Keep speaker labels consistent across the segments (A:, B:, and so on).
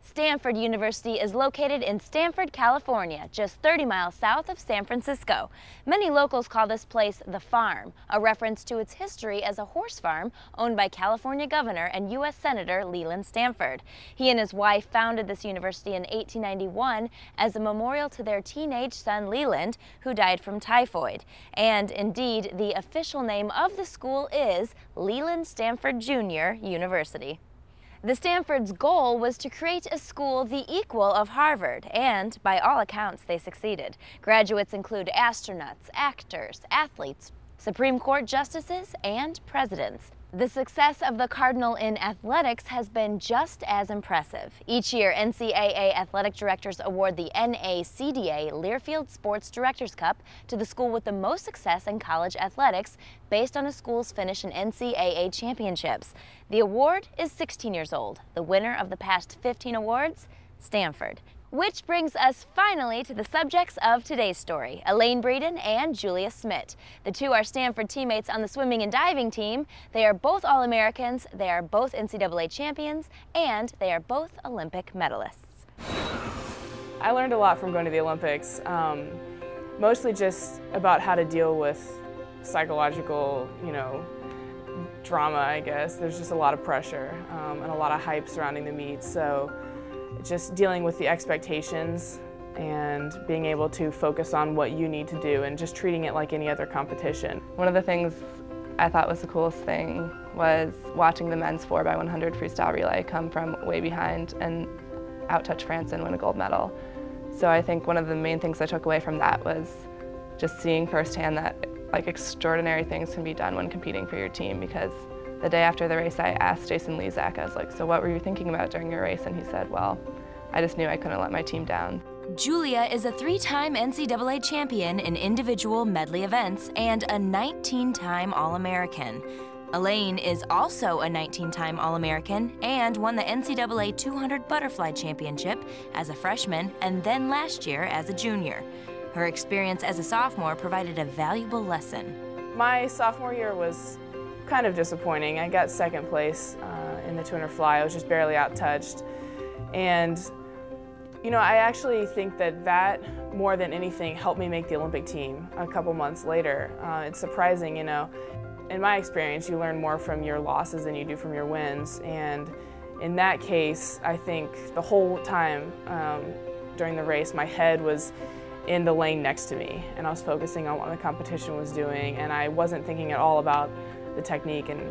A: Stanford University is located in Stanford, California, just 30 miles south of San Francisco. Many locals call this place the Farm, a reference to its history as a horse farm owned by California Governor and U.S. Senator Leland Stanford. He and his wife founded this university in 1891 as a memorial to their teenage son Leland, who died from typhoid. And indeed, the official name of the school is Leland Stanford Jr. University. The Stanford's goal was to create a school the equal of Harvard, and by all accounts they succeeded. Graduates include astronauts, actors, athletes, Supreme Court justices, and presidents. The success of the Cardinal in athletics has been just as impressive. Each year, NCAA athletic directors award the NACDA Learfield Sports Directors Cup to the school with the most success in college athletics based on a school's finish in NCAA Championships. The award is 16 years old. The winner of the past 15 awards, Stanford. Which brings us finally to the subjects of today's story, Elaine Breeden and Julia Smit. The two are Stanford teammates on the swimming and diving team. They are both All-Americans, they are both NCAA champions, and they are both Olympic medalists.
B: I learned a lot from going to the Olympics, mostly just about how to deal with psychological, drama, I guess. There's just a lot of pressure and a lot of hype surrounding the meet. So just dealing with the expectations and being able to focus on what you need to do and just treating it like any other competition.
C: One of the things I thought was the coolest thing was watching the men's 4x100 freestyle relay come from way behind and outtouch France and win a gold medal. So I think one of the main things I took away from that was just seeing firsthand that extraordinary things can be done when competing for your team, because the day after the race, I asked Jason Lezak, I was like, so what were you thinking about during your race? And he said, well, I just knew I couldn't let my team down.
A: Julia is a 3-time NCAA champion in individual medley events and a 19-time All-American. Elaine is also a 19-time All-American and won the NCAA 200 Butterfly Championship as a freshman and then last year as a junior. Her experience as a sophomore provided a valuable lesson.
B: My sophomore year was kind of disappointing. I got second place in the 200 fly. I was just barely outtouched. And, I actually think that more than anything helped me make the Olympic team a couple months later. It's surprising, in my experience, you learn more from your losses than you do from your wins. And in that case, I think the whole time during the race, my head was in the lane next to me, and I was focusing on what the competition was doing, and I wasn't thinking at all about the technique and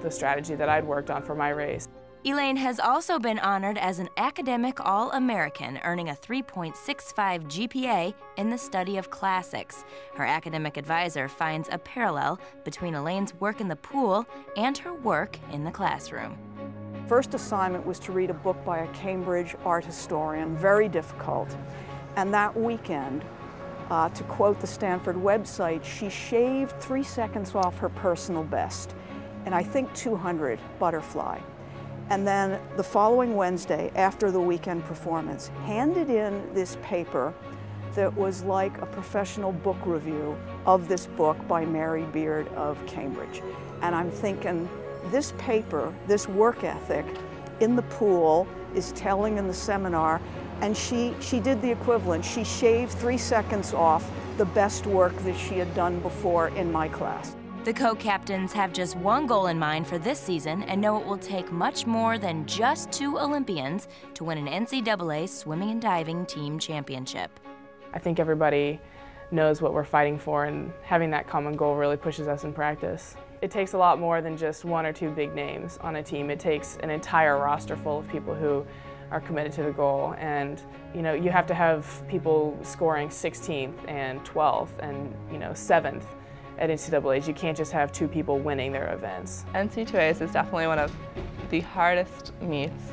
B: the strategy that I'd worked on for my race.
A: Elaine has also been honored as an academic All-American, earning a 3.65 GPA in the study of classics. Her academic advisor finds a parallel between Elaine's work in the pool and her work in the classroom.
D: First assignment was to read a book by a Cambridge art historian, very difficult. And that weekend, to quote the Stanford website, she shaved 3 seconds off her personal best, and I think 200 butterfly. And then the following Wednesday, after the weekend performance, handed in this paper that was like a professional book review of this book by Mary Beard of Cambridge. And I'm thinking, this paper, this work ethic in the pool is telling in the seminar. And she did the equivalent. She shaved 3 seconds off the best work that she had done before in my class.
A: The co-captains have just one goal in mind for this season and know it will take much more than just 2 Olympians to win an NCAA swimming and diving team championship.
B: I think everybody knows what we're fighting for, and having that common goal really pushes us in practice. It takes a lot more than just 1 or 2 big names on a team. It takes an entire roster full of people who are committed to the goal, and you have to have people scoring 16th and 12th and 7th at NCAAs. You can't just have 2 people winning their events.
C: NC2As is definitely one of the hardest meets.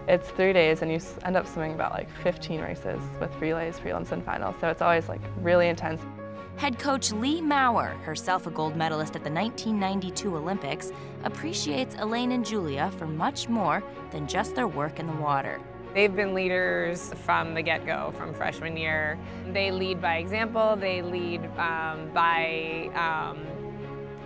C: It's 3 days and you end up swimming about 15 races with relays, prelims, and finals, so it's always really intense.
A: Head coach Lee Maurer, herself a gold medalist at the 1992 Olympics, appreciates Elaine and Julia for much more than just their work in the water.
E: They've been leaders from the get-go, from freshman year. They lead by example, they lead by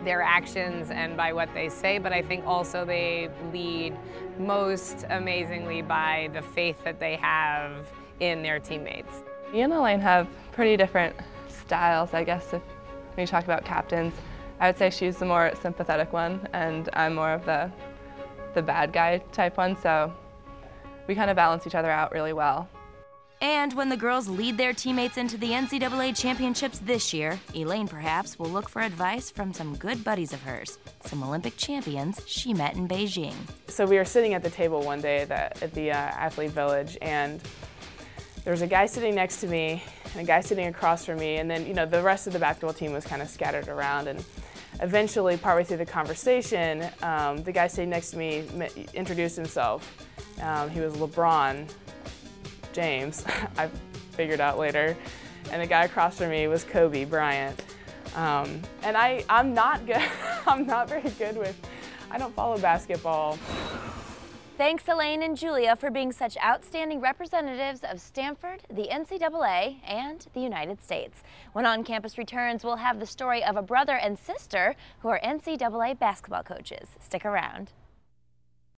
E: their actions and by what they say, but I think also they lead most amazingly by the faith that they have in their teammates.
C: Me and Elaine have pretty different styles, I guess, when you talk about captains. I would say she's the more sympathetic one, and I'm more of the bad guy type one, so we kind of balance each other out really well.
A: And when the girls lead their teammates into the NCAA Championships this year, Elaine perhaps will look for advice from some good buddies of hers, some Olympic champions she met in Beijing.
B: So we were sitting at the table one day at the Athlete Village, and there was a guy sitting next to me and a guy sitting across from me, and then the rest of the basketball team was kind of scattered around. And eventually, partway through the conversation, the guy sitting next to me introduced himself. He was LeBron James, I figured out later, and the guy across from me was Kobe Bryant. And I'm not good. I'm not very good with. I don't follow basketball.
A: Thanks, Elaine and Julia, for being such outstanding representatives of Stanford, the NCAA, and the United States. When On Campus returns, we'll have the story of a brother and sister who are NCAA basketball coaches. Stick around.